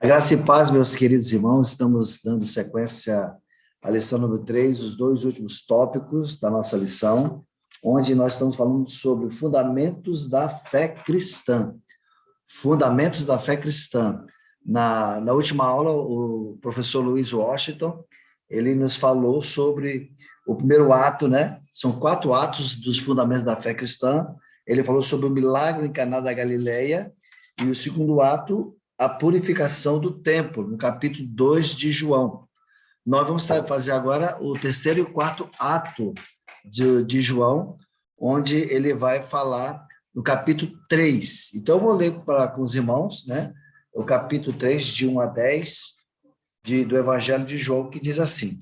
A graça e paz, meus queridos irmãos, estamos dando sequência à lição número 3, os dois últimos tópicos da nossa lição, onde nós estamos falando sobre fundamentos da fé cristã. Fundamentos da fé cristã. Na última aula, o professor Luiz Washington, ele nos falou sobre o primeiro ato, né? São 4 atos dos fundamentos da fé cristã. Ele falou sobre o milagre em Caná da Galileia, e o segundo ato, a purificação do templo, no capítulo 2 de João. Nós vamos fazer agora o terceiro e o quarto ato de João, onde ele vai falar no capítulo 3. Então, eu vou ler com os irmãos, né? O capítulo 3, de 1 a 10, do Evangelho de João, que diz assim: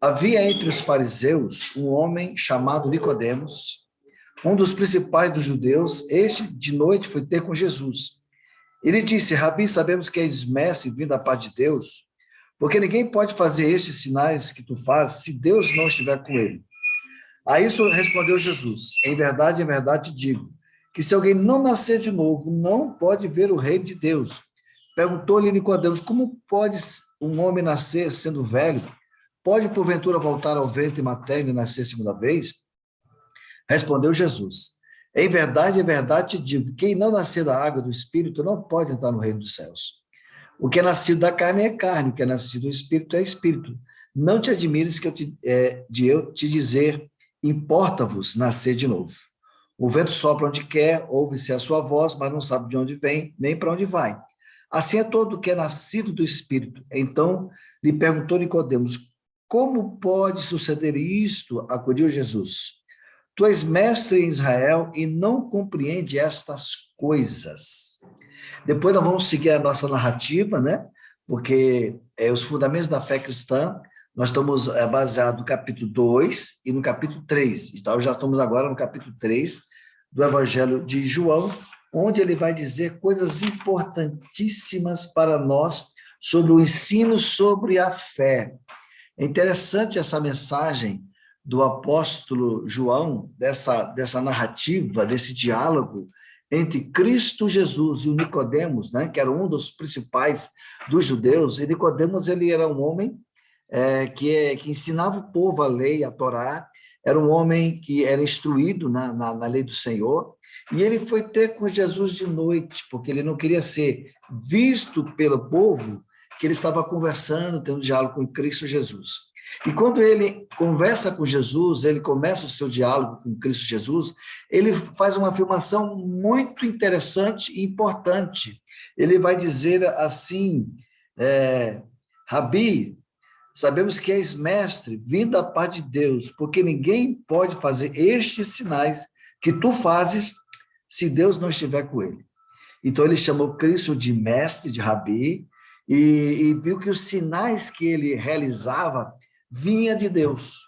Havia entre os fariseus um homem chamado Nicodemos, um dos principais dos judeus. Este, de noite, foi ter com Jesus. Ele disse: Rabi, sabemos que és mestre vindo da parte de Deus, porque ninguém pode fazer estes sinais que tu fazes se Deus não estiver com ele. A isso respondeu Jesus: em verdade te digo, que se alguém não nascer de novo, não pode ver o reino de Deus. Perguntou-lhe Nicodemos: como pode um homem nascer sendo velho? Pode, porventura, voltar ao ventre materno e nascer segunda vez? Respondeu Jesus: em verdade te digo, quem não nascer da água e do Espírito não pode entrar no reino dos céus. O que é nascido da carne é carne, o que é nascido do Espírito é Espírito. Não te admires de eu te dizer, importa-vos nascer de novo. O vento sopra onde quer, ouve-se a sua voz, mas não sabe de onde vem, nem para onde vai. Assim é todo o que é nascido do Espírito. Então lhe perguntou Nicodemos: como pode suceder isto? Acudiu Jesus: Tu és mestre em Israel e não compreende estas coisas. Depois nós vamos seguir a nossa narrativa, né? Porque os fundamentos da fé cristã, nós estamos baseados no capítulo 2 e no capítulo 3. Então, já estamos agora no capítulo 3 do Evangelho de João, onde ele vai dizer coisas importantíssimas para nós sobre o ensino sobre a fé. É interessante essa mensagem do apóstolo João, dessa narrativa, desse diálogo entre Cristo Jesus e o Nicodemos, né, que era um dos principais dos judeus. E Nicodemos, ele era um homem que ensinava o povo a lei, a Torá, era um homem que era instruído na lei do Senhor, e ele foi ter com Jesus de noite, porque ele não queria ser visto pelo povo, que ele estava conversando, tendo diálogo com Cristo Jesus. E quando ele conversa com Jesus, ele começa o seu diálogo com Cristo Jesus, ele faz uma afirmação muito interessante e importante. Ele vai dizer assim: Rabi, sabemos que és mestre, vindo da parte de Deus, porque ninguém pode fazer estes sinais que tu fazes se Deus não estiver com ele. Então ele chamou Cristo de mestre, de Rabi, e viu que os sinais que ele realizava vinha de Deus.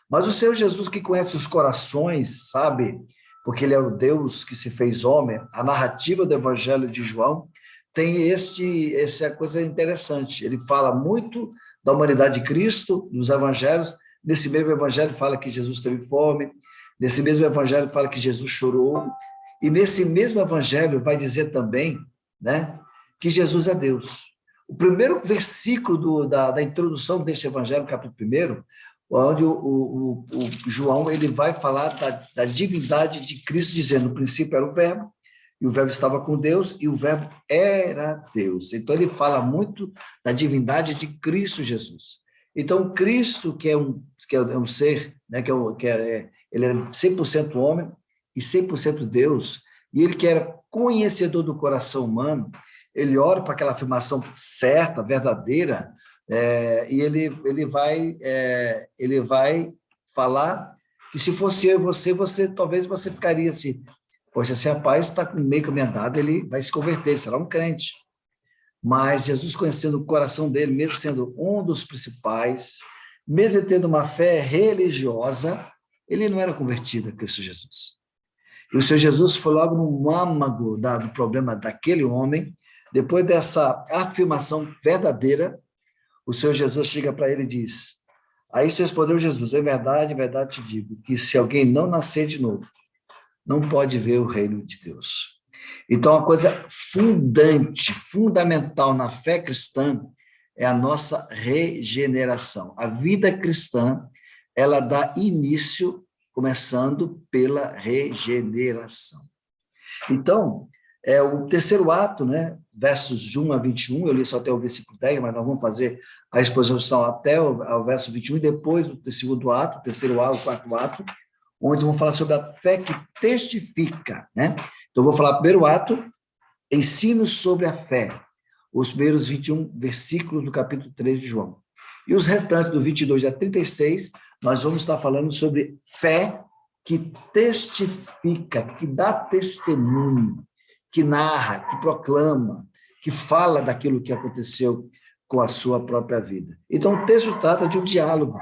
Mas o Senhor Jesus, que conhece os corações, sabe, porque ele é o Deus que se fez homem, a narrativa do Evangelho de João tem essa coisa interessante. Ele fala muito da humanidade de Cristo nos evangelhos. Nesse mesmo evangelho fala que Jesus teve fome, nesse mesmo evangelho fala que Jesus chorou, e nesse mesmo evangelho vai dizer também, né, que Jesus é Deus. O primeiro versículo da introdução deste evangelho, capítulo 1, onde o João ele vai falar da divindade de Cristo, dizendo: no princípio era o verbo, e o verbo estava com Deus, e o verbo era Deus. Então, ele fala muito da divindade de Cristo Jesus. Então, Cristo, que é um ser, né, ele é 100% homem e 100% Deus, e ele que era conhecedor do coração humano, ele ora para aquela afirmação certa, verdadeira, e ele vai falar que se fosse eu e você talvez você ficaria assim: poxa, esse rapaz está meio caminho andado, ele vai se converter, ele será um crente. Mas Jesus, conhecendo o coração dele, mesmo sendo um dos principais, mesmo ele tendo uma fé religiosa, ele não era convertido a Cristo Jesus. E o Senhor Jesus foi logo no âmago do problema daquele homem. Depois dessa afirmação verdadeira, o Senhor Jesus chega para ele e diz: a isso respondeu Jesus: em verdade te digo, que se alguém não nascer de novo, não pode ver o reino de Deus. Então, a coisa fundamental na fé cristã é a nossa regeneração. A vida cristã, ela dá início, começando pela regeneração. Então, é o terceiro ato, né? Versos 1 a 21, eu li só até o versículo 10, mas nós vamos fazer a exposição até o verso 21, e depois o segundo ato, o terceiro ato, o quarto ato, onde vamos falar sobre a fé que testifica, né? Então, eu vou falar primeiro ato, ensino sobre a fé, os primeiros 21 versículos do capítulo 3 de João. E os restantes, do 22 a 36, nós vamos estar falando sobre fé que testifica, que dá testemunho, que narra, que proclama, que fala daquilo que aconteceu com a sua própria vida. Então, o texto trata de um diálogo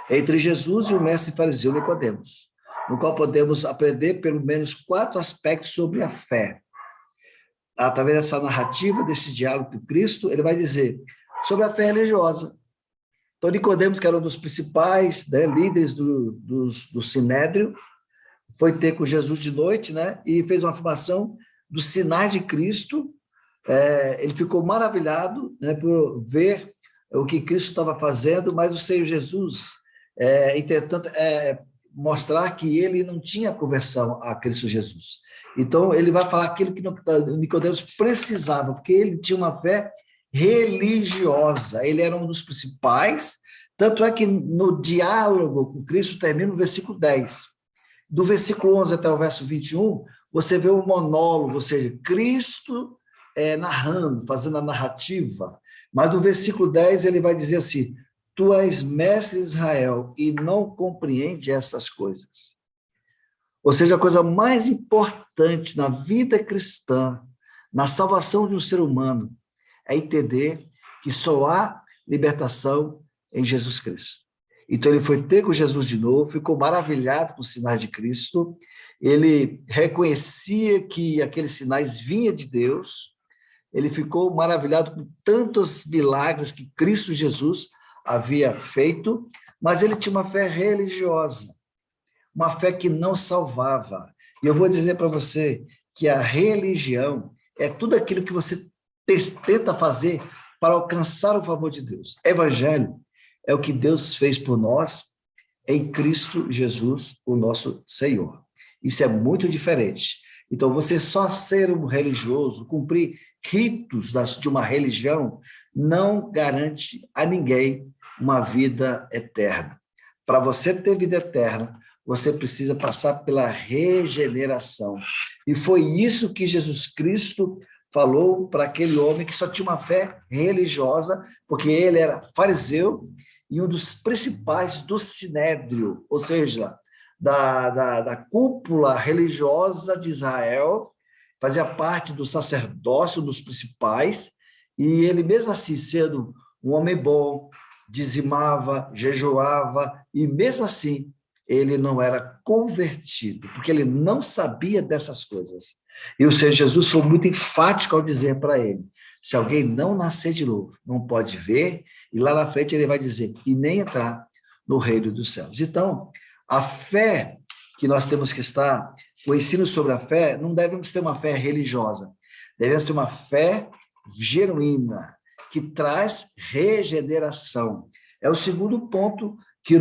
entre Jesus e o mestre fariseu Nicodemos, no qual podemos aprender pelo menos 4 aspectos sobre a fé. Através dessa narrativa, desse diálogo com Cristo, ele vai dizer sobre a fé religiosa. Então, Nicodemos, que era um dos principais, né, líderes do Sinédrio, foi ter com Jesus de noite, né, e fez uma afirmação dos sinais de Cristo. Ele ficou maravilhado, né, por ver o que Cristo estava fazendo, mas o Senhor Jesus, entretanto, mostrar que ele não tinha conversão a Cristo Jesus. Então, ele vai falar aquilo que Nicodemos precisava, porque ele tinha uma fé religiosa, ele era um dos principais, tanto é que no diálogo com Cristo termina no versículo 10. Do versículo 11 até o verso 21, você vê o monólogo, ou seja, Cristo narrando, fazendo a narrativa, mas no versículo 10 ele vai dizer assim: tu és mestre de Israel e não compreende essas coisas. Ou seja, a coisa mais importante na vida cristã, na salvação de um ser humano, é entender que só há libertação em Jesus Cristo. Então, ele foi ter com Jesus de novo, ficou maravilhado com os sinais de Cristo, ele reconhecia que aqueles sinais vinham de Deus, ele ficou maravilhado com tantos milagres que Cristo Jesus havia feito, mas ele tinha uma fé religiosa, uma fé que não salvava. E eu vou dizer para você que a religião é tudo aquilo que você tenta fazer para alcançar o favor de Deus. Evangelho é o que Deus fez por nós em Cristo Jesus, o nosso Senhor. Isso é muito diferente. Então, você só ser um religioso, cumprir ritos de uma religião, não garante a ninguém uma vida eterna. Para você ter vida eterna, você precisa passar pela regeneração. E foi isso que Jesus Cristo falou para aquele homem que só tinha uma fé religiosa, porque ele era fariseu e um dos principais do Sinédrio, ou seja, da cúpula religiosa de Israel, fazia parte do sacerdócio dos principais, e ele mesmo assim, sendo um homem bom, dizimava, jejuava, e mesmo assim ele não era convertido, porque ele não sabia dessas coisas. E o Senhor Jesus foi muito enfático ao dizer para ele: se alguém não nascer de novo, não pode ver, e lá na frente ele vai dizer, e nem entrar no reino dos céus. Então, a fé que nós temos que estar, o ensino sobre a fé, não devemos ter uma fé religiosa, devemos ter uma fé genuína, que traz regeneração. É o segundo ponto que a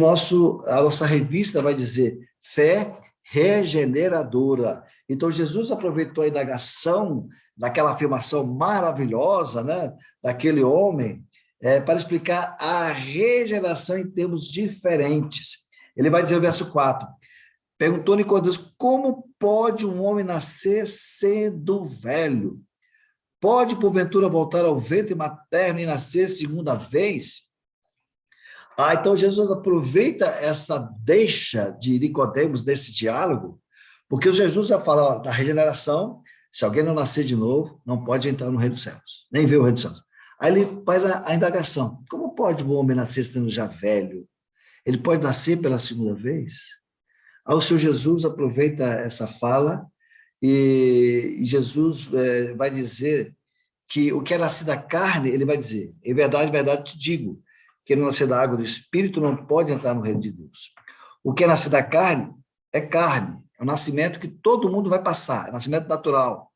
nossa revista vai dizer, fé regeneradora. Então, Jesus aproveitou a indagação daquela afirmação maravilhosa, né, daquele homem, para explicar a regeneração em termos diferentes. Ele vai dizer no verso 4, perguntou Nicodemos, como pode um homem nascer sendo velho? Pode, porventura, voltar ao ventre materno e nascer segunda vez? Então Jesus aproveita essa deixa de Nicodemos desse diálogo, porque Jesus vai falar da regeneração, se alguém não nascer de novo, não pode entrar no reino dos céus, nem ver o reino dos céus. Aí ele faz a indagação, como pode o homem nascer sendo já velho? Ele pode nascer pela segunda vez? Aí o Senhor Jesus aproveita essa fala e Jesus vai dizer que o que é nascido da carne, ele vai dizer, em verdade, te digo, que não nascer da água do Espírito não pode entrar no reino de Deus. O que é nascido da carne, É um nascimento que todo mundo vai passar, é um nascimento natural.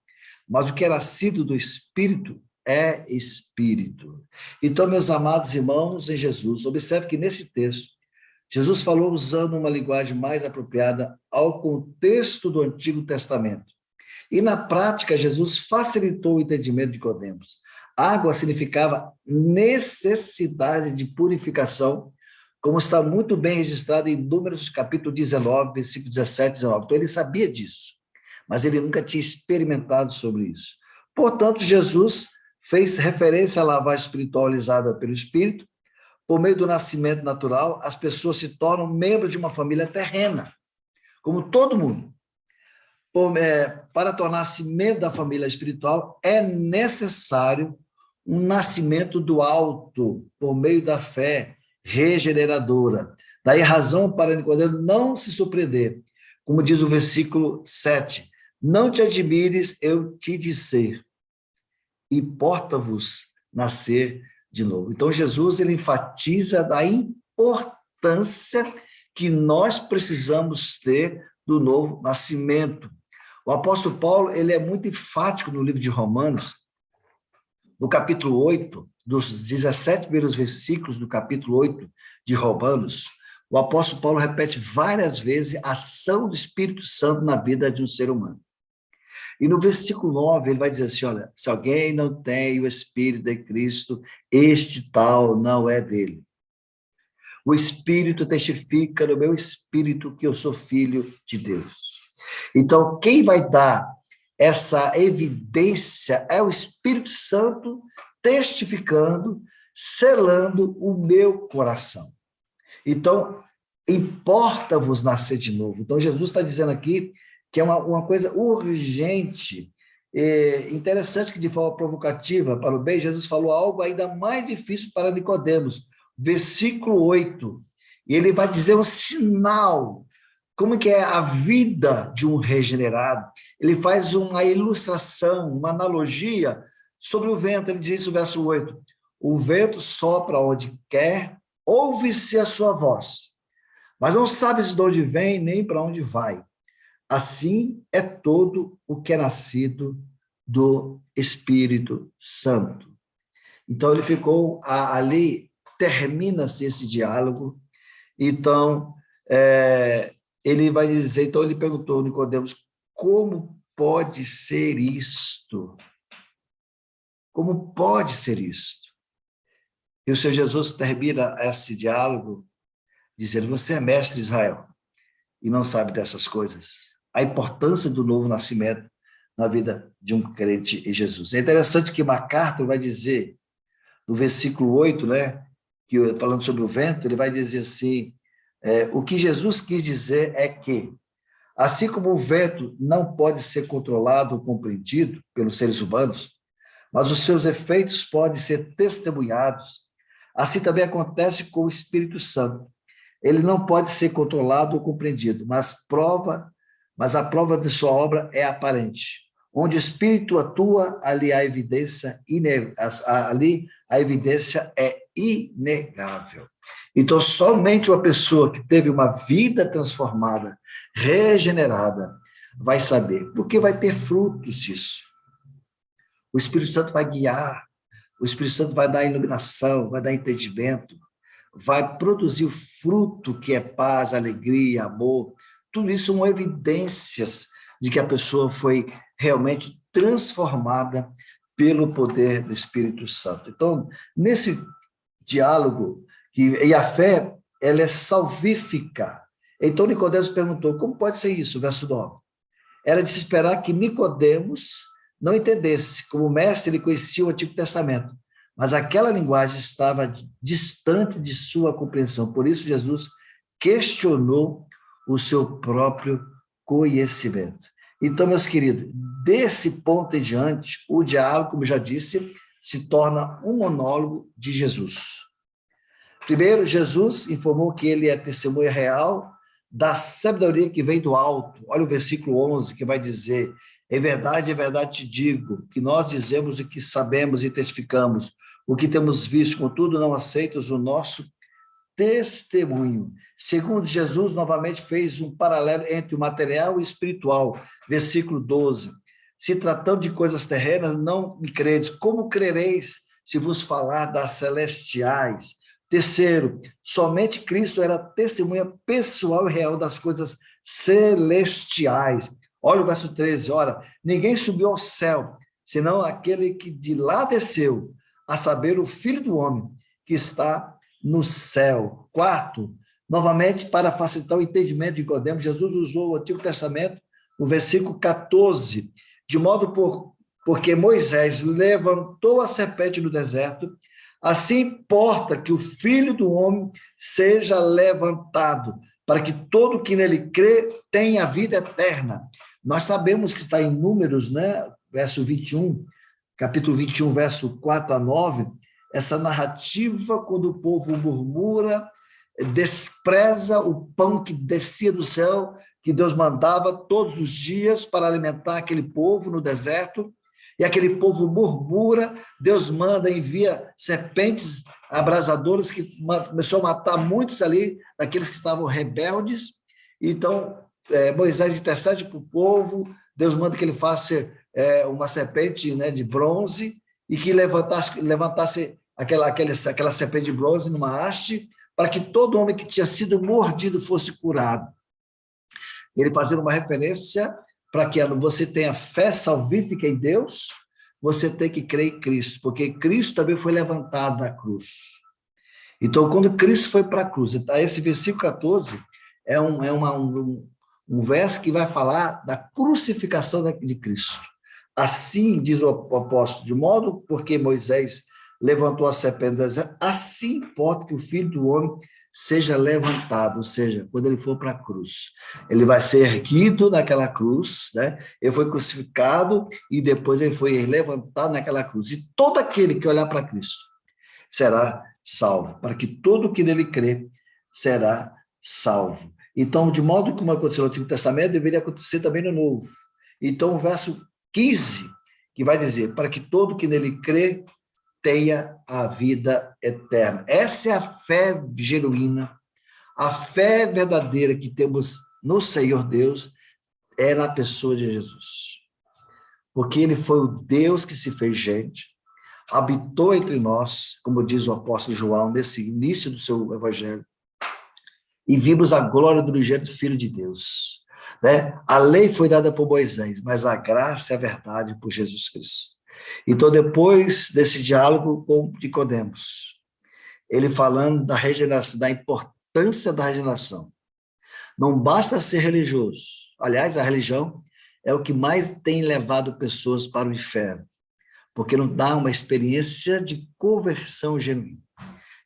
Mas o que é nascido do Espírito é Espírito. Então, meus amados irmãos em Jesus, observe que nesse texto, Jesus falou usando uma linguagem mais apropriada ao contexto do Antigo Testamento. E na prática, Jesus facilitou o entendimento de Nicodemos. Água significava necessidade de purificação, como está muito bem registrado em Números capítulo 19, versículo 17 e 19. Então ele sabia disso, mas ele nunca tinha experimentado sobre isso. Portanto, Jesus fez referência à lavagem espiritual realizada pelo Espírito. Por meio do nascimento natural, as pessoas se tornam membros de uma família terrena, como todo mundo. Para tornar-se membro da família espiritual, é necessário um nascimento do alto, por meio da fé regeneradora. Daí a razão para Nicodemo não se surpreender. Como diz o versículo 7, não te admires, eu te disser, importa-vos nascer de novo. Então, Jesus ele enfatiza a importância que nós precisamos ter do novo nascimento. O apóstolo Paulo ele é muito enfático no livro de Romanos, no capítulo 8, dos 17 primeiros versículos do capítulo 8 de Romanos, o apóstolo Paulo repete várias vezes a ação do Espírito Santo na vida de um ser humano. E no versículo 9, ele vai dizer assim, olha, se alguém não tem o Espírito de Cristo, este tal não é dele. O Espírito testifica no meu espírito que eu sou filho de Deus. Então, quem vai dar essa evidência é o Espírito Santo testificando, selando o meu coração. Então, importa-vos nascer de novo. Então, Jesus está dizendo aqui que é uma coisa urgente, interessante que de forma provocativa, para o bem, Jesus falou algo ainda mais difícil para Nicodemos, versículo 8, e ele vai dizer um sinal, como que é a vida de um regenerado. Ele faz uma ilustração, uma analogia sobre o vento, ele diz no verso 8, o vento sopra onde quer, ouve-se a sua voz, mas não sabes de onde vem nem para onde vai. Assim é todo o que é nascido do Espírito Santo. Então, ele ficou ali, termina-se esse diálogo. Então, ele vai dizer, então ele perguntou a Nicodemos, como pode ser isto? Como pode ser isto? E o Senhor Jesus termina esse diálogo dizendo, você é mestre de Israel e não sabe dessas coisas. A importância do novo nascimento na vida de um crente em Jesus. É interessante que MacArthur vai dizer, no versículo 8, né, que, falando sobre o vento, ele vai dizer assim, o que Jesus quis dizer é que, assim como o vento não pode ser controlado ou compreendido pelos seres humanos, mas os seus efeitos podem ser testemunhados, assim também acontece com o Espírito Santo. Ele não pode ser controlado ou compreendido, mas a prova de sua obra é aparente. Onde o Espírito atua, ali a evidência é inegável. Então, somente uma pessoa que teve uma vida transformada, regenerada, vai saber, porque vai ter frutos disso. O Espírito Santo vai guiar, o Espírito Santo vai dar iluminação, vai dar entendimento, vai produzir o fruto que é paz, alegria, amor. Tudo isso são evidências de que a pessoa foi realmente transformada pelo poder do Espírito Santo. Então, nesse diálogo, e a fé, ela é salvífica. Então, Nicodemos perguntou, como pode ser isso? Verso 9. Era de se esperar que Nicodemos não entendesse. Como mestre, ele conhecia o Antigo Testamento, mas aquela linguagem estava distante de sua compreensão. Por isso, Jesus questionou o seu próprio conhecimento. Então, meus queridos, desse ponto em diante, o diálogo, como já disse, se torna um monólogo de Jesus. Primeiro, Jesus informou que ele é testemunha real da sabedoria que vem do alto. Olha o versículo 11, que vai dizer, em verdade te digo, que nós dizemos o que sabemos e testificamos, o que temos visto, contudo não aceitas o nosso testemunho. Segundo Jesus, novamente fez um paralelo entre o material e o espiritual. Versículo 12. Se tratando de coisas terrenas, não me credes. Como crereis se vos falar das celestiais? Terceiro, somente Cristo era testemunha pessoal e real das coisas celestiais. Olha o verso 13, ora, ninguém subiu ao céu, senão aquele que de lá desceu, a saber, o Filho do Homem, que está no céu. Quarto, novamente, para facilitar o entendimento de Nicodemo, Jesus usou o Antigo Testamento, o versículo 14, de modo porque Moisés levantou a serpente no deserto, assim importa que o Filho do Homem seja levantado, para que todo que nele crê tenha vida eterna. Nós sabemos que está em Números, né? Verso 21, capítulo 21, verso 4 a 9, essa narrativa quando o povo murmura, despreza o pão que descia do céu, que Deus mandava todos os dias para alimentar aquele povo no deserto, e aquele povo murmura, Deus manda, envia serpentes abrasadoras que começou a matar muitos ali, daqueles que estavam rebeldes. Então, Moisés intercede para o povo, Deus manda que ele faça uma serpente, né, de bronze, e que levantasse aquela serpente de bronze numa haste, para que todo homem que tinha sido mordido fosse curado. Ele fazendo uma referência para que você tenha fé salvífica em Deus, você tem que crer em Cristo, porque Cristo também foi levantado da cruz. Então, quando Cristo foi para a cruz, esse versículo 14 é um verso que vai falar da crucificação de Cristo. Assim, diz o apóstolo, de modo porque Moisés levantou a serpente do deserto, assim importa que o Filho do Homem seja levantado, ou seja, quando ele for para a cruz. Ele vai ser erguido naquela cruz, né? Ele foi crucificado e depois ele foi levantado naquela cruz. E todo aquele que olhar para Cristo será salvo, para que todo que nele crê será salvo. Então, de modo como aconteceu no Antigo Testamento, deveria acontecer também no Novo. Então, o verso 15, que vai dizer, para que todo que nele crê tenha a vida eterna. Essa é a fé genuína, a fé verdadeira que temos no Senhor Deus, é na pessoa de Jesus. Porque ele foi o Deus que se fez gente, habitou entre nós, como diz o apóstolo João, nesse início do seu evangelho, e vimos a glória do unigênito Filho de Deus. Né? A lei foi dada por Moisés, mas a graça e a verdade por Jesus Cristo. Então, depois desse diálogo com Nicodemos, ele falando da regeneração, da importância da regeneração. Não basta ser religioso. Aliás, a religião é o que mais tem levado pessoas para o inferno, porque não dá uma experiência de conversão genuína,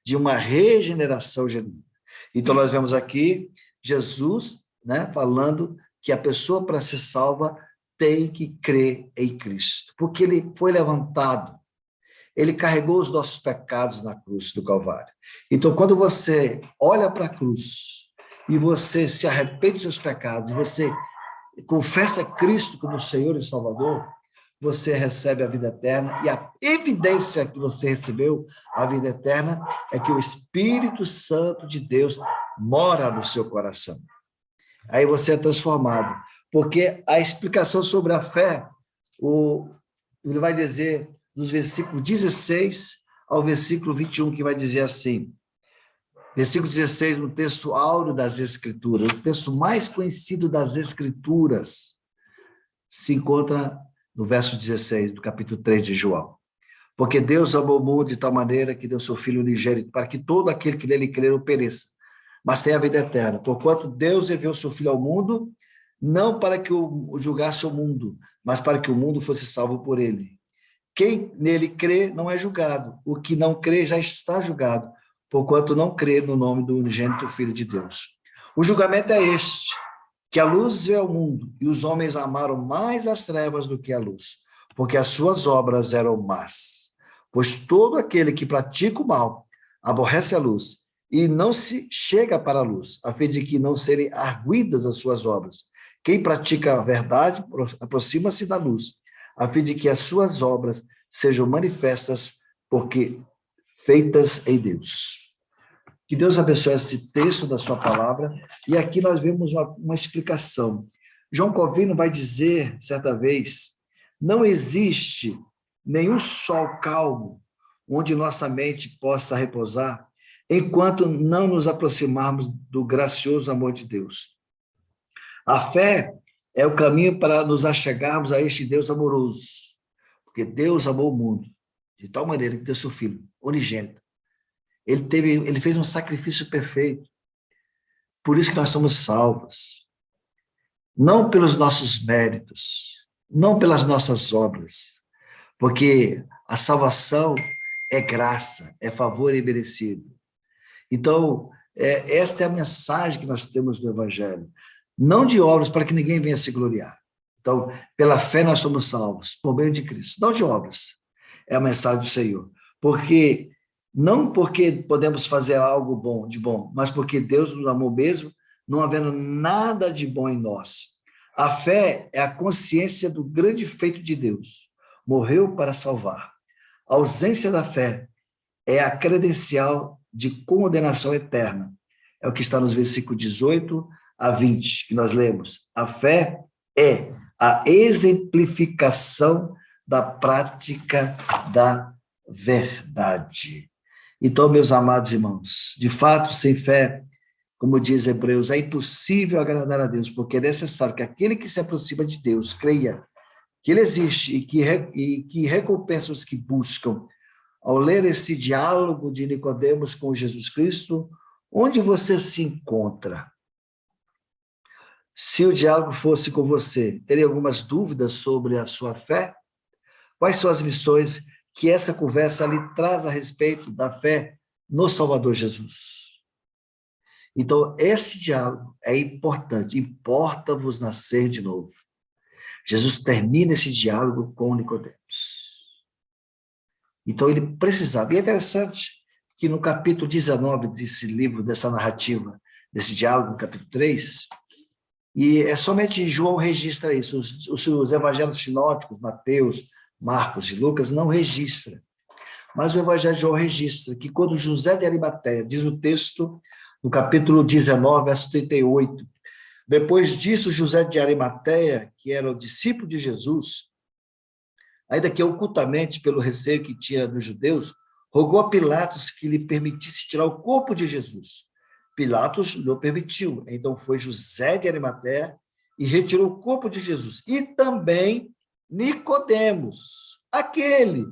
de uma regeneração genuína. Então, nós vemos aqui Jesus, né, falando que a pessoa, para ser salva, tem que crer em Cristo, porque ele foi levantado, ele carregou os nossos pecados na cruz do Calvário. Então, quando você olha para a cruz e você se arrepende dos seus pecados, você confessa Cristo como Senhor e Salvador, você recebe a vida eterna, e a evidência que você recebeu a vida eterna é que o Espírito Santo de Deus mora no seu coração. Aí você é transformado. Porque a explicação sobre a fé, ele vai dizer, dos versículos 16 ao versículo 21, que vai dizer assim, versículo 16, no texto áureo das Escrituras, o texto mais conhecido das Escrituras, se encontra no verso 16, do capítulo 3 de João. Porque Deus amou o mundo de tal maneira que deu seu Filho unigênito, para que todo aquele que nele crer não pereça, mas tenha a vida eterna. Porquanto Deus enviou seu Filho ao mundo, não para que o julgasse o mundo, mas para que o mundo fosse salvo por ele. Quem nele crê não é julgado, o que não crê já está julgado, porquanto não crê no nome do unigênito Filho de Deus. O julgamento é este, que a luz veio ao mundo, e os homens amaram mais as trevas do que a luz, porque as suas obras eram más. Pois todo aquele que pratica o mal aborrece a luz, e não se chega para a luz, a fim de que não serem arguidas as suas obras. Quem pratica a verdade aproxima-se da luz, a fim de que as suas obras sejam manifestas, porque feitas em Deus. Que Deus abençoe esse texto da sua palavra. E aqui nós vemos uma explicação. João Calvino vai dizer, certa vez, não existe nenhum sol calmo onde nossa mente possa repousar, enquanto não nos aproximarmos do gracioso amor de Deus. A fé é o caminho para nos achegarmos a este Deus amoroso, porque Deus amou o mundo de tal maneira que deu seu Filho unigênito. Ele fez um sacrifício perfeito. Por isso que nós somos salvos. Não pelos nossos méritos, não pelas nossas obras, porque a salvação é graça, é favor imerecido. Então, esta é a mensagem que nós temos no Evangelho. Não de obras para que ninguém venha se gloriar. Então, pela fé nós somos salvos, por meio de Cristo, não de obras. É a mensagem do Senhor. Não porque podemos fazer algo bom, de bom, mas porque Deus nos amou mesmo, não havendo nada de bom em nós. A fé é a consciência do grande feito de Deus. Morreu para salvar. A ausência da fé é a credencial de condenação eterna. É o que está nos versículos 18 a 20, que nós lemos. A fé é a exemplificação da prática da verdade. Então, meus amados irmãos, de fato, sem fé, como diz Hebreus, é impossível agradar a Deus, porque é necessário que aquele que se aproxima de Deus creia que Ele existe e que recompensa os que buscam. Ao ler esse diálogo de Nicodemos com Jesus Cristo, onde você se encontra? Se o diálogo fosse com você, teria algumas dúvidas sobre a sua fé? Quais são as lições que essa conversa lhe traz a respeito da fé no Salvador Jesus? Então, esse diálogo é importante. Importa-vos nascer de novo. Jesus termina esse diálogo com Nicodemos. Então, ele precisava. E é interessante que no capítulo 19 desse livro, dessa narrativa, desse diálogo, no capítulo 3, e é somente João registra isso. Os evangelhos sinóticos, Mateus, Marcos e Lucas, não registram. Mas o evangelho de João registra que quando José de Arimateia, diz o texto, no capítulo 19, verso 38, depois disso, José de Arimateia, que era o discípulo de Jesus, ainda que ocultamente pelo receio que tinha dos judeus, rogou a Pilatos que lhe permitisse tirar o corpo de Jesus. Pilatos não permitiu. Então foi José de Arimateia e retirou o corpo de Jesus. E também Nicodemos, aquele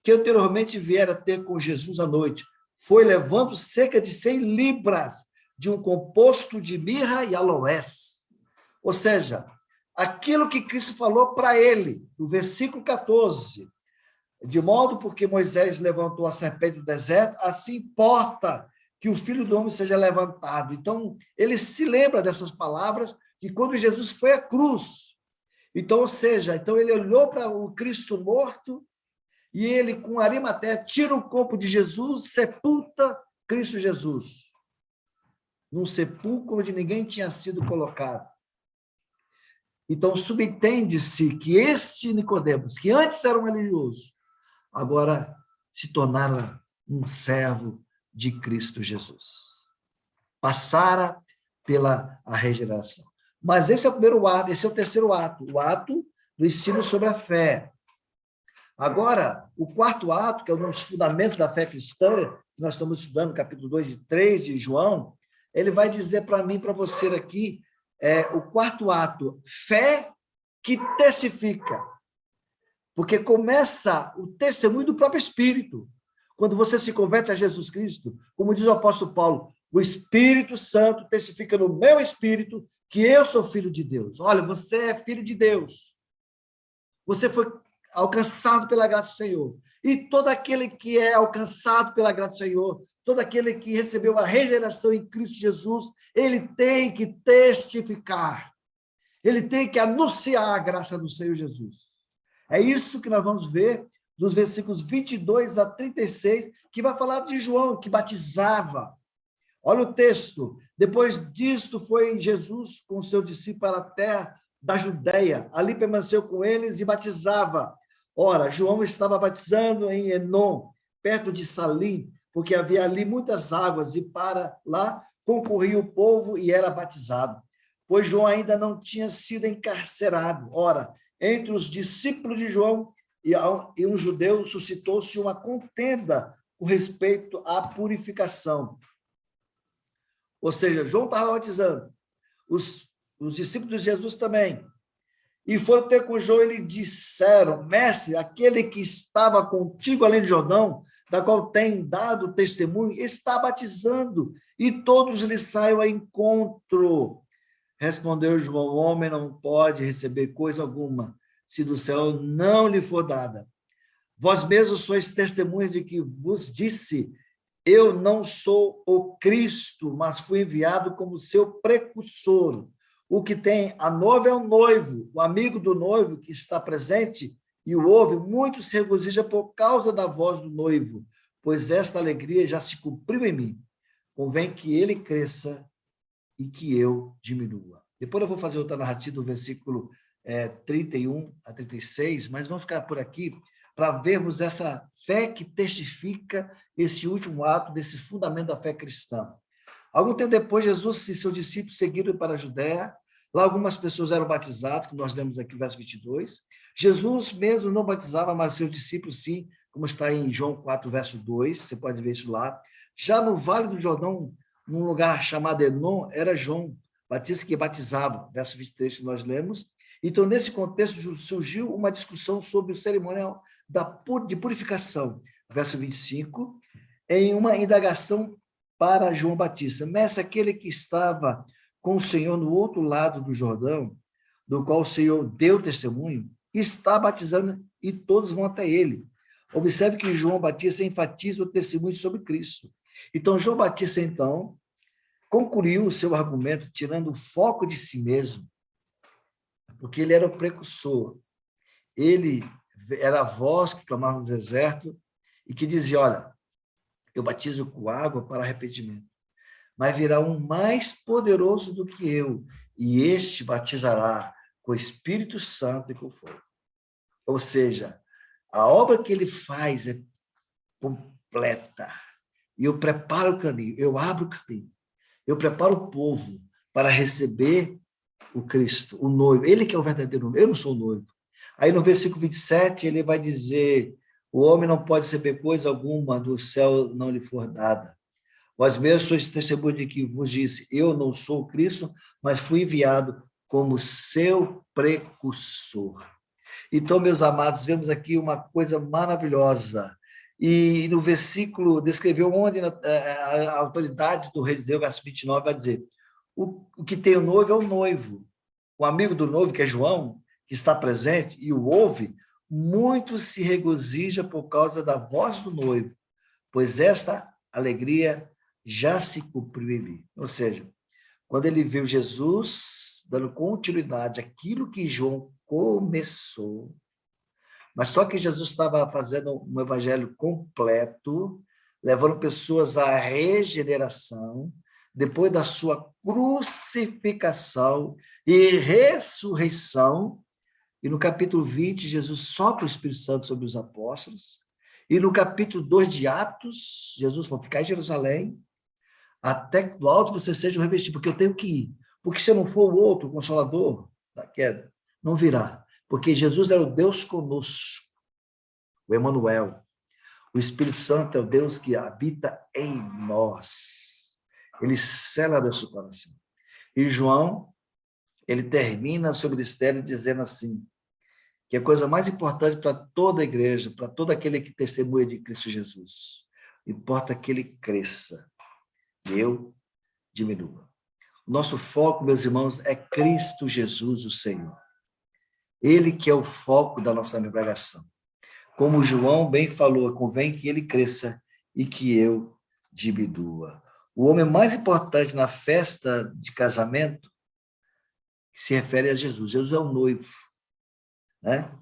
que anteriormente viera ter com Jesus à noite, foi levando cerca de 100 libras de um composto de mirra e aloés. Ou seja, aquilo que Cristo falou para ele, no versículo 14, de modo porque Moisés levantou a serpente do deserto, assim importa que o Filho do Homem seja levantado. Então, ele se lembra dessas palavras, que quando Jesus foi à cruz, então, ou seja, então ele olhou para o Cristo morto, e ele, com Arimateia, tira o corpo de Jesus, sepulta Cristo Jesus, num sepulcro onde ninguém tinha sido colocado. Então, subentende-se que este Nicodemos, que antes era um religioso, agora se tornara um servo de Cristo Jesus. Passara pela regeneração. Mas esse é o primeiro ato, esse é o terceiro ato, o ato do ensino sobre a fé. Agora, o quarto ato, que é um dos fundamentos da fé cristã, que nós estamos estudando, capítulo 2 e 3 de João, ele vai dizer para mim, para você aqui, o quarto ato, fé que testifica. Porque começa o testemunho do próprio Espírito. Quando você se converte a Jesus Cristo, como diz o apóstolo Paulo, o Espírito Santo testifica no meu espírito que eu sou filho de Deus. Olha, você é filho de Deus. Você foi alcançado pela graça do Senhor. E todo aquele que é alcançado pela graça do Senhor, todo aquele que recebeu a regeneração em Cristo Jesus, ele tem que testificar. Ele tem que anunciar a graça do Senhor Jesus. É isso que nós vamos ver dos versículos 22 a 36, que vai falar de João, que batizava. Olha o texto. Depois disto, foi Jesus com seu discípulo para a terra da Judéia. Ali permaneceu com eles e batizava. Ora, João estava batizando em Enom, perto de Salim, porque havia ali muitas águas, e para lá concorria o povo e era batizado, pois João ainda não tinha sido encarcerado. Ora, entre os discípulos de João e um judeu suscitou-se uma contenda com respeito à purificação. Ou seja, João estava batizando, os discípulos de Jesus também. E foram ter com João e lhe disseram: Mestre, aquele que estava contigo além do Jordão, da qual tem dado testemunho, está batizando, e todos lhe saem ao encontro. Respondeu João: o homem não pode receber coisa alguma, se do céu não lhe for dada. Vós mesmos sois testemunhas de que vos disse: eu não sou o Cristo, mas fui enviado como seu precursor. O que tem a noiva é o noivo, o amigo do noivo que está presente e o ouve, muito se regozija por causa da voz do noivo, pois esta alegria já se cumpriu em mim. Convém que ele cresça e que eu diminua. Depois eu vou fazer outra narrativa do versículo 31 a 36, mas vamos ficar por aqui para vermos essa fé que testifica esse último ato, desse fundamento da fé cristã. Algum tempo depois, Jesus e seus discípulos seguiram para a Judéia. Lá algumas pessoas eram batizadas, que nós lemos aqui, verso 22. Jesus mesmo não batizava, mas seus discípulos sim, como está em João 4, verso 2, você pode ver isso lá. Já no Vale do Jordão, num lugar chamado Enom, era João Batista que batizava, verso 23 que nós lemos. Então, nesse contexto, surgiu uma discussão sobre o cerimonial de purificação, verso 25, em uma indagação para João Batista. Mestre, aquele que estava com o Senhor no outro lado do Jordão, do qual o Senhor deu testemunho, está batizando e todos vão até ele. Observe que João Batista enfatiza o testemunho sobre Cristo. Então, João Batista, então, concluiu o seu argumento tirando o foco de si mesmo, porque ele era o precursor. Ele era a voz que clamava no deserto e que dizia: olha, eu batizo com água para arrependimento, mas virá um mais poderoso do que eu, e este batizará com o Espírito Santo e com fogo. Ou seja, a obra que ele faz é completa. E eu preparo o caminho, eu abro o caminho, eu preparo o povo para receber o Cristo, o noivo. Ele que é o verdadeiro noivo, eu não sou o noivo. Aí no versículo 27, ele vai dizer: o homem não pode receber coisa alguma do céu não lhe for dada. Vós mesmos sois testemunho de que vos disse: eu não sou o Cristo, mas fui enviado como seu precursor. Então, meus amados, vemos aqui uma coisa maravilhosa. E no versículo descreveu onde a autoridade do rei de Deus, verso 29, vai dizer: o que tem o noivo é o noivo. O amigo do noivo, que é João, que está presente e o ouve, muito se regozija por causa da voz do noivo, pois esta alegria já se cumpriu em mim. Ou seja, quando ele viu Jesus dando continuidade àquilo que João começou, mas só que Jesus estava fazendo um evangelho completo, levando pessoas à regeneração, depois da sua crucificação e ressurreição. E no capítulo 20, Jesus sopra o Espírito Santo sobre os apóstolos. E no capítulo 2 de Atos, Jesus falou: ficar em Jerusalém, até que do alto você seja revestido, porque eu tenho que ir. Porque se eu não for o outro, o Consolador da queda, não virá. Porque Jesus era o Deus conosco, o Emanuel. O Espírito Santo é o Deus que habita em nós. Ele cela nosso coração. E João, ele termina seu ministério dizendo assim, que a coisa mais importante para toda a igreja, para todo aquele que testemunha de Cristo Jesus, importa que ele cresça e eu diminua. Nosso foco, meus irmãos, é Cristo Jesus, o Senhor. Ele que é o foco da nossa pregação. Como João bem falou, convém que ele cresça e que eu diminua. O homem mais importante na festa de casamento se refere a Jesus. Jesus é o noivo, né?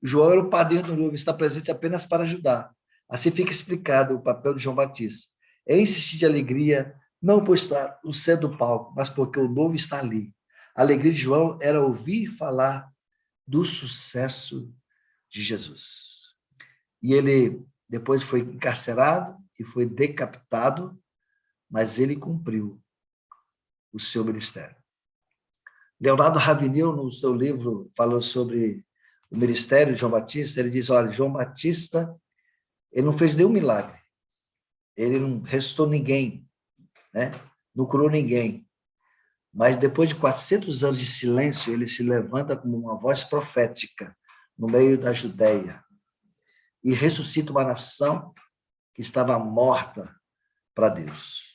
João era o padrinho do noivo, está presente apenas para ajudar. Assim fica explicado o papel de João Batista. É insistir de alegria, não por estar no centro do palco, mas porque o noivo está ali. A alegria de João era ouvir falar do sucesso de Jesus. E ele depois foi encarcerado e foi decapitado, mas ele cumpriu o seu ministério. Leonardo Ravenhill, no seu livro, falando sobre o ministério de João Batista, ele diz, olha, João Batista, ele não fez nenhum milagre, ele não restou ninguém, né? Não curou ninguém, mas depois de 400 anos de silêncio, ele se levanta como uma voz profética no meio da Judéia e ressuscita uma nação que estava morta para Deus.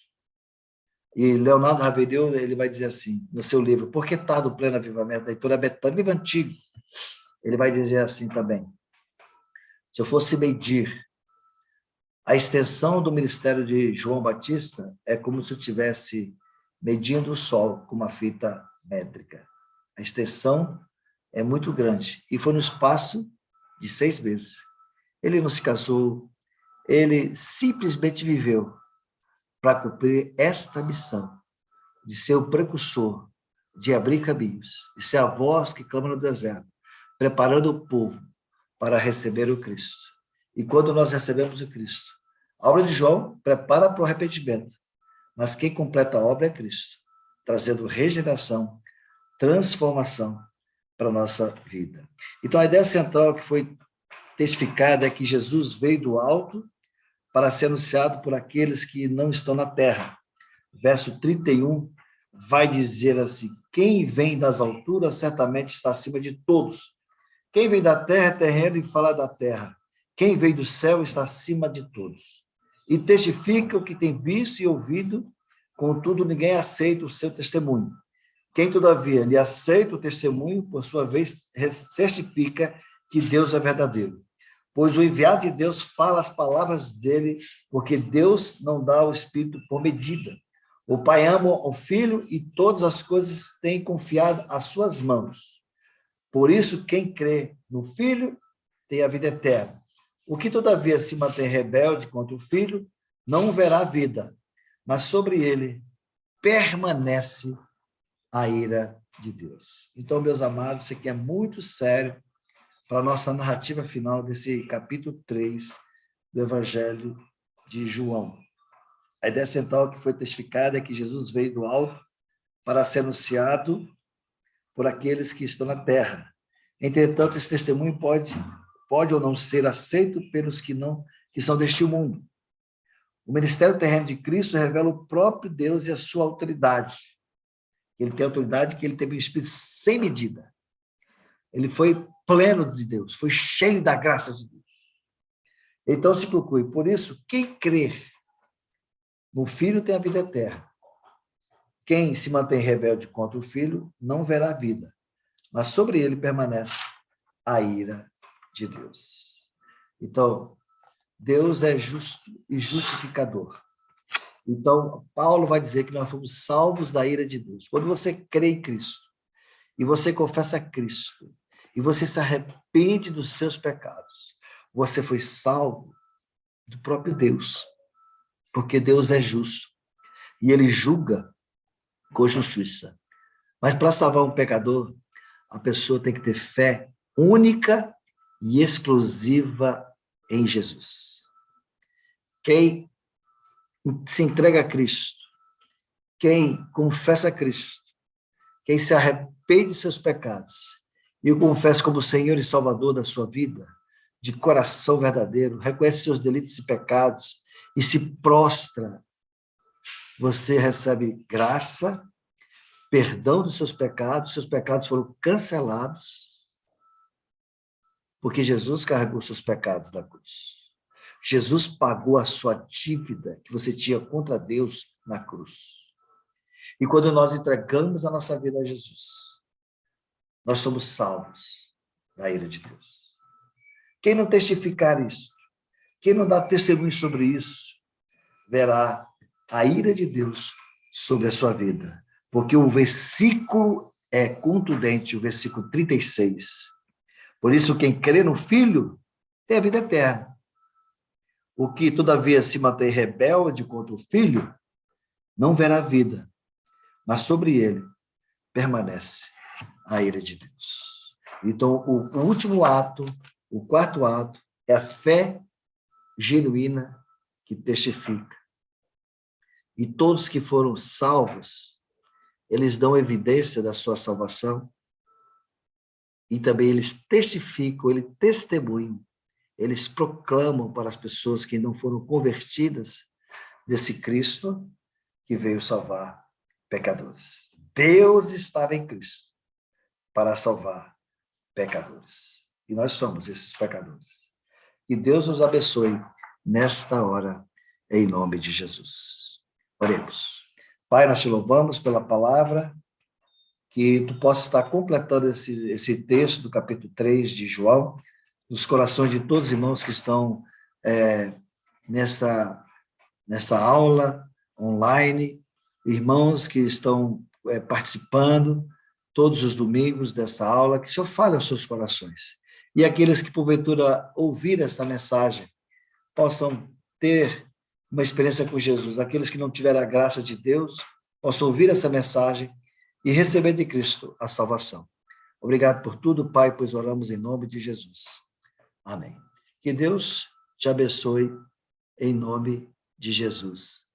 E Leonardo Ravenhill, ele vai dizer assim, no seu livro, Por que tarda o pleno avivamento? Da editora Betânia, livro antigo, ele vai dizer assim também, se eu fosse medir a extensão do ministério de João Batista, é como se eu estivesse medindo o sol com uma fita métrica. A extensão é muito grande, e foi no espaço de 6 meses. Ele não se casou, ele simplesmente viveu para cumprir esta missão, de ser o precursor, de abrir caminhos, de ser a voz que clama no deserto, preparando o povo para receber o Cristo. E quando nós recebemos o Cristo, a obra de João prepara para o arrependimento, mas quem completa a obra é Cristo, trazendo regeneração, transformação para a nossa vida. Então, a ideia central que foi testificada é que Jesus veio do alto para ser anunciado por aqueles que não estão na terra. Verso 31 vai dizer assim, quem vem das alturas certamente está acima de todos. Quem vem da terra é terreno e fala da terra. Quem vem do céu está acima de todos. E testifica o que tem visto e ouvido, contudo ninguém aceita o seu testemunho. Quem, todavia, lhe aceita o testemunho, por sua vez, certifica que Deus é verdadeiro. Pois o enviado de Deus fala as palavras dele, porque Deus não dá o Espírito por medida. O Pai ama o Filho e todas as coisas têm confiado às suas mãos. Por isso, quem crê no Filho tem a vida eterna. O que, todavia, se mantém rebelde contra o Filho, não verá vida, mas sobre ele permanece a ira de Deus. Então, meus amados, isso aqui é muito sério para a nossa narrativa final desse capítulo 3 do Evangelho de João. A ideia central que foi testificada é que Jesus veio do alto para ser anunciado por aqueles que estão na terra. Entretanto, esse testemunho pode ou não ser aceito pelos que são deste mundo. O ministério terreno de Cristo revela o próprio Deus e a sua autoridade. Ele tem autoridade que ele teve um espírito sem medida. Ele foi pleno de Deus, foi cheio da graça de Deus. Então se conclui, por isso, quem crer no Filho tem a vida eterna. Quem se mantém rebelde contra o Filho não verá vida, mas sobre ele permanece a ira de Deus. Então, Deus é justo e justificador. Então, Paulo vai dizer que nós fomos salvos da ira de Deus. Quando você crê em Cristo, e você confessa Cristo, e você se arrepende dos seus pecados, você foi salvo do próprio Deus, porque Deus é justo, e ele julga com justiça. Mas para salvar um pecador, a pessoa tem que ter fé única e exclusiva em Jesus. Quem se entrega a Cristo, quem confessa a Cristo, quem se arrepende dos seus pecados e o confessa como Senhor e Salvador da sua vida, de coração verdadeiro, reconhece seus delitos e pecados e se prostra, você recebe graça, perdão dos seus pecados foram cancelados, porque Jesus carregou seus pecados na cruz. Jesus pagou a sua dívida que você tinha contra Deus na cruz. E quando nós entregamos a nossa vida a Jesus, nós somos salvos da ira de Deus. Quem não testificar isso, quem não dá testemunho sobre isso, verá a ira de Deus sobre a sua vida. Porque o versículo é contundente, o versículo 36. Por isso, quem crê no Filho tem a vida eterna. O que, todavia, se mantém rebelde contra o Filho, não verá vida, mas sobre ele permanece a ira de Deus. Então, o último ato, o quarto ato, é a fé genuína que testifica. E todos que foram salvos, eles dão evidência da sua salvação e também eles testificam, eles testemunham, eles proclamam para as pessoas que não foram convertidas desse Cristo que veio salvar pecadores. Deus estava em Cristo para salvar pecadores. E nós somos esses pecadores. Que Deus nos abençoe nesta hora, em nome de Jesus. Oremos. Pai, nós te louvamos pela palavra, que tu possa estar completando esse texto do capítulo 3 de João, nos corações de todos os irmãos que estão nesta aula online, irmãos que estão participando todos os domingos dessa aula, que o Senhor fale aos seus corações. E aqueles que, porventura, ouvirem essa mensagem, possam ter uma experiência com Jesus. Aqueles que não tiveram a graça de Deus, possam ouvir essa mensagem e receber de Cristo a salvação. Obrigado por tudo, Pai, pois oramos em nome de Jesus. Amém. Que Deus te abençoe em nome de Jesus.